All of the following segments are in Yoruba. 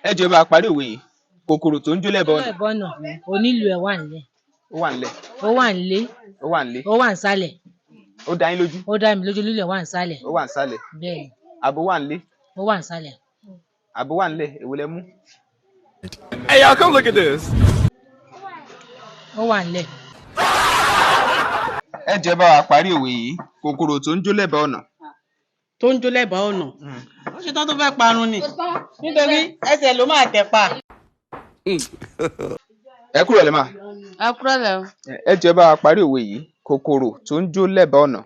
ẹ jẹ́ bá a parí òwe yìí kòkòrò tó ń jó lẹ́bàá ọ̀nà. Lẹ́bọ̀nà onílù ẹ̀ wà nílẹ̀. Ó wà nílẹ̀. Ó wà nílé. Ó wà nílé. Ó wà nísàlẹ̀. Ó dá yín lójú. Ó dá mi lójú onílù ẹ̀ wà nísàlẹ̀. Ó wà nísàlẹ̀. Bẹ́ẹ̀ni. Àbò wà nílé. Ó wà nísàlẹ̀. Àbò wà nílẹ̀, èwo lẹ mú? Hey, y'all, come look at this. Ó wà nílẹ̀. Ẹ jẹ́ bá a parí òwe yìí kòkòrò tó ń jó lẹ́bàá ọ̀nà. Tó ń jó lẹ́bàá ọ̀nà. Ó ṣe tán tó fẹ́ parun ni nítorí ẹsẹ̀ ló máa tẹ̀ pa. Ẹ kúrò lẹ́ mà. Ẹ kúrò lẹ́ o. Ẹ jẹ́ bá a parí òwe yìí kòkòrò tó ń jó lẹ́bàá ọ̀nà.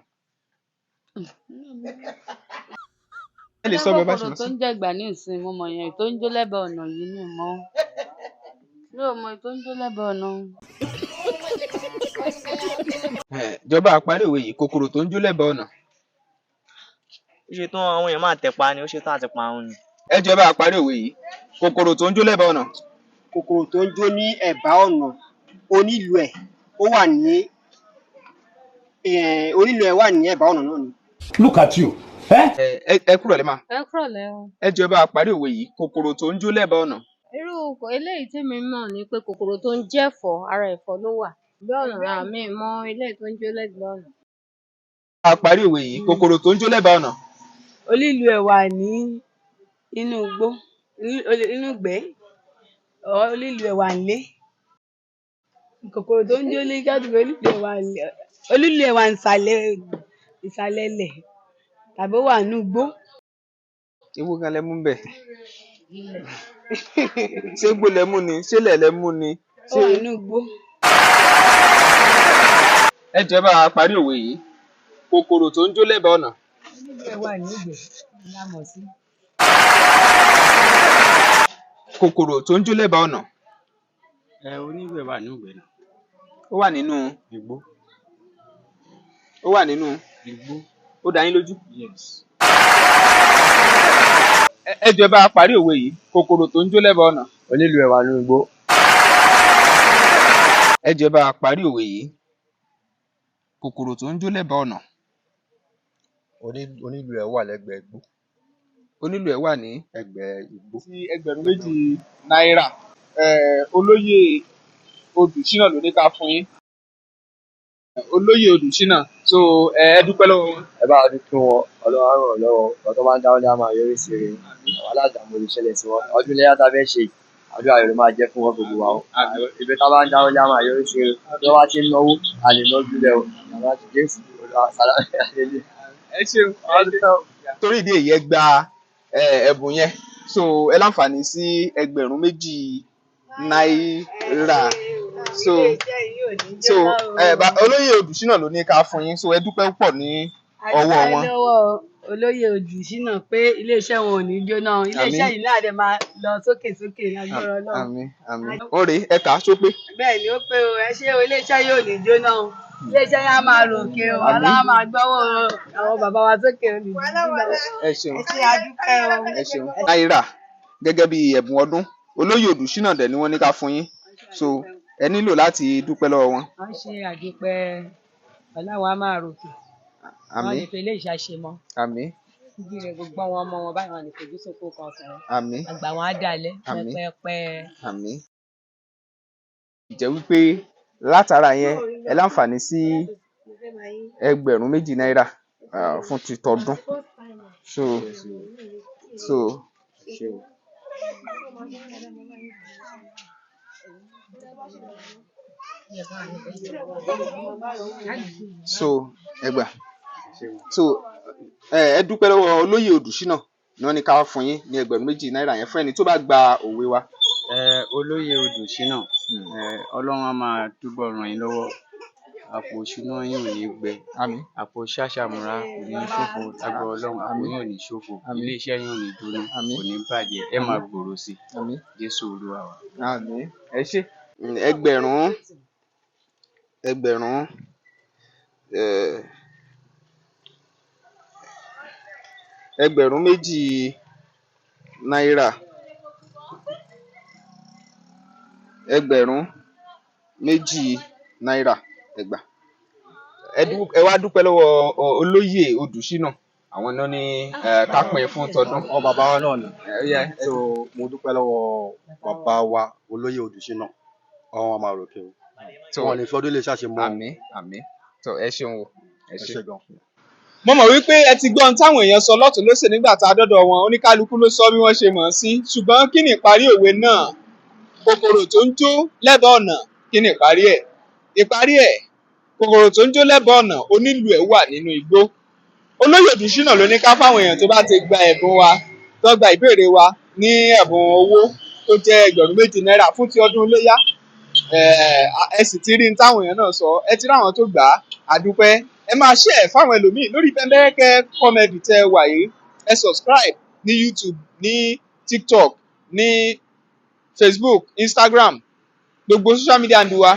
Ẹ lè sọ bẹ́ẹ̀ bá ṣe mọ̀ sí. Kòkòrò tó ń jẹ̀gbà ní ìsìn mo mọ̀ yẹn tó ń jó lẹ́bàá ọ̀nà yìí ni mo. Mi ò mọ̀ tó ń jó lẹ́bàá ọ̀nà. Jọba a parí òwe yìí kòkòrò tó ń jó lẹ́bàá ọ̀nà. Ó ṣe tán àwọn èèyàn máa tẹ̀ pa ni ó ṣe tán àti parun ni. Ẹ jẹ́ bá a parí òwe yìí kòkòrò tó ń jó lẹ́bàá ọ̀nà. Kòkòrò tó ń jó ní ẹ̀bá ọ̀nà onílù ẹ̀ ó wà ní onílù ẹ̀ wà ní ẹ̀bá ọ̀nà náà ni. Look at you. Ẹ kúrò lẹ́ mà. Ẹ kúrò lẹ́ o. Ẹ jẹ́ bá a parí òwe yìí kòkòrò tó ń jó lẹ́bàá ọ̀nà. Irú eléyìí tí mi mọ̀ ni pé kòkòrò tó ń jẹ̀fọ́ ara ẹ̀fọ́ ló wà. Bí ọ̀nà àmì mọ eléyìí tó ń jó lẹ́gbẹ̀ẹ́ ọ̀nà. A parí òwe yìí kòkòrò tó ń jó lẹ́bàá ọ̀nà. Onílù ẹ̀ wà ní inú igbó inú ìgbẹ́ onílù ẹ̀ wà nílé. Kòkòrò tó ń jó ní kádùgbò onílù ẹ̀ wà ìsàlẹ̀ ilẹ̀ tàbí ó wà nínú igbó. Ewo gan lẹ mú bẹ̀. Ṣé gbó lẹ mú ni? Ṣé lẹ̀ lẹ mú ni? Ó wà nínú igbó. Ẹ jẹ́ bá a parí òwe yìí kòkòrò tó ń jó lẹ́bàá ọ̀nà. Onílù ẹ̀ wà ní ìgbẹ́ la mọ̀ sí. Kòkòrò tó ń jó lẹ́bàá ọ̀nà. Onílù ẹ̀ wà ní ìgbẹ́ náà. Ó wà nínú Igbó. ó wà nínú Igbó. ó dá yín lójú. Yes. Ẹ jẹ́ bá a parí òwe yìí kòkòrò tó ń jó lẹ́bàá ọ̀nà. Onílù ẹ̀ wà ní igbó. Ẹ jẹ́ bá a parí òwe yìí kòkòrò tó ń jó lẹ́bàá ọ̀nà. Onílù ẹ̀ wà lẹ́gbẹ̀ẹ́ igbó. Onílù ẹ̀ wà ní Ẹgbẹ́ igbó. ti 2,000 náírà. Olóyè Odùṣínà ló ní ká fún yín. Olóyè Odùṣínà so ẹ dúpẹ́ lọ́wọ́ wọn. Ẹ bá ọdún fún wọn Ọlọ́run á ràn wọ́n lọ́wọ́ ọ̀tọ́ máa ń dáwọ́ ní a máa yọrí sí rere àwọn aládàámú lè ṣẹlẹ̀ sí wọn ọdún ilé yàtọ̀ fẹ́ ṣe àdúrà rẹ̀ ló máa jẹ́ fún wọn gbogbo wa o ibi tá a bá ń dáwọ́ ní a máa yọrí sí rere bí wọ́n bá ti ń náwó a lè ná jùlẹ̀ o àwọn àti Jésù Ẹ ṣeun. Torí ìdí èyí ẹ gba ẹ̀bùn yẹn so ẹ láǹfààní sí 2,000 náírà so olóyè Odùṣínà ló ní ká fún yín so ẹ dúpẹ́ púpọ̀ ní ọwọ́ wọn. lọ́wọ́ olóyè Odùṣínà pé iléeṣẹ́ wọn ò ní jóná iléeṣẹ́ yìí náà dẹ̀ máa lọ sókè lágbára Ọlọ́run. Àmín àmín. Ó rèé ẹ kà á só pé. Bẹ́ẹ̀ ni ó pé o ẹ ṣé o iléeṣẹ́ yóò ní jóná o iléeṣẹ́ yẹn á máa ròkè o aláwọ̀ máa gbọ́wọ́ àwọn bàbá wa sókè o nìyí. Ẹ ṣeun. Ẹ ṣé adúpẹ́ o. Ẹ ṣeun. Náírà gẹ́gẹ́ bí ẹ̀bùn ọdún olóyè Odùṣínà dẹ̀ ni wọ́n ní ká fún yín so ẹ nílò láti dúpẹ́ lọ́wọ́ wọn. Wọ́n ṣe àdúpẹ́ ọ̀làwọ̀ á máa ròkè. Wọ́n Àmín lè fi ilé ìṣàṣe mọ́. àmín Ibi rẹ̀ gbogbo àwọn ọmọ wọn báyìí wọn lè fojú sóko kan sọ̀rọ̀. àmín Àgbà wọn á dalẹ̀ Àmín. pẹ́pẹ́pẹ́. àmín. Jẹ́ wípé látara yẹn ẹ láǹfààní sí 2,000 náírà fún ti tọdún so ẹ gbà so ẹ dúpẹ́ lọ́wọ́ olóyè Odùṣínà ni wọ́n ní ká fún yín ní 2,000 náírà yẹn fún ẹni tó bá gba òwe wa. Olóyè Odùṣínà Ọlọ́run á máa túbọ̀ ràn yín lọ́wọ́ àpò ìṣúná yín ò ní gbẹ Àmín àpò ṣàṣàmúra kò ní ṣòfò lágbára Ọlọ́run àpò yín ò ní ṣòfò iléeṣẹ́ yín ò ní jóná kò ní bàjẹ́ ẹ máa gbòòrò sí i Jésù Olúwa wa. àmín. Ẹ ṣé 2,000 náírà 2,000 náírà ẹ gbà ẹ wá dúpẹ́ lọ́wọ́ olóyè Odùṣínà àwọn náà ní ká pín fún tọdún. ọ bàbá wa náà ni Ẹyẹ, so mo dúpẹ́ lọ́wọ́ bàbá wa olóyè Odùṣínà ọ̀hún ọmọ àròkè o tó wọn lè fi ọdún lè ṣàṣemọ àmín tó ẹ ṣeun o ẹ ẹ ṣe. ṣe gan. Mo mọ̀ wípé ẹ ti gbọ́ ohun táwọn èèyàn sọ lọ́tùn lósì nígbà tá a dọ́dọ̀ wọn, oníkálukú ló sọ bí wọ́n ṣe mọ̀ ọ́n sí, ṣùgbọ́n kí ni ìparí òwe náà? Kòkòrò tó ń jó lẹ́bàá ọ̀nà, kí ni ìparí ẹ̀? Ìparí ẹ̀, kòkòrò tó ń jó lẹ́bàá ọ̀nà, onílù ẹ̀ wà nínú igbó. Olóyè Odùṣínà ló ní ká fáwọn èèyàn tó bá ti gba ẹ̀bùn wa, tó gba ìbéèrè wa ní ẹ̀bùn owó tó jẹ́ ẹgbẹ̀rún 2 náírà fún ti ọdún Iléyá. Ẹ sì ti rí ní táwọn èèyàn náà sọ, ẹ ti ráwọn tó gbà á, àdúpẹ́. Ẹ máa share fáwọn ẹlòmíì lórí Bembeyeke Comedy tẹ́ ẹ wà yìí. Ẹ subscribe ní YouTube, ní TikTok, ní Facebook, Instagram, gbogbo social media handle wa.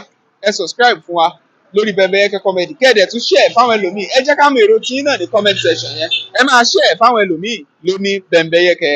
Ẹ subscribe fún wa lórí Bembeyeke Comedy. Kẹ́ẹ̀dẹ̀ tún share fáwọn ẹlòmíì. Ẹ jẹ́ ká mọ èrò tí yín náà ní comment section yẹn. Ẹ máa share fáwọn ẹlòmíì lóní Bembeyeke.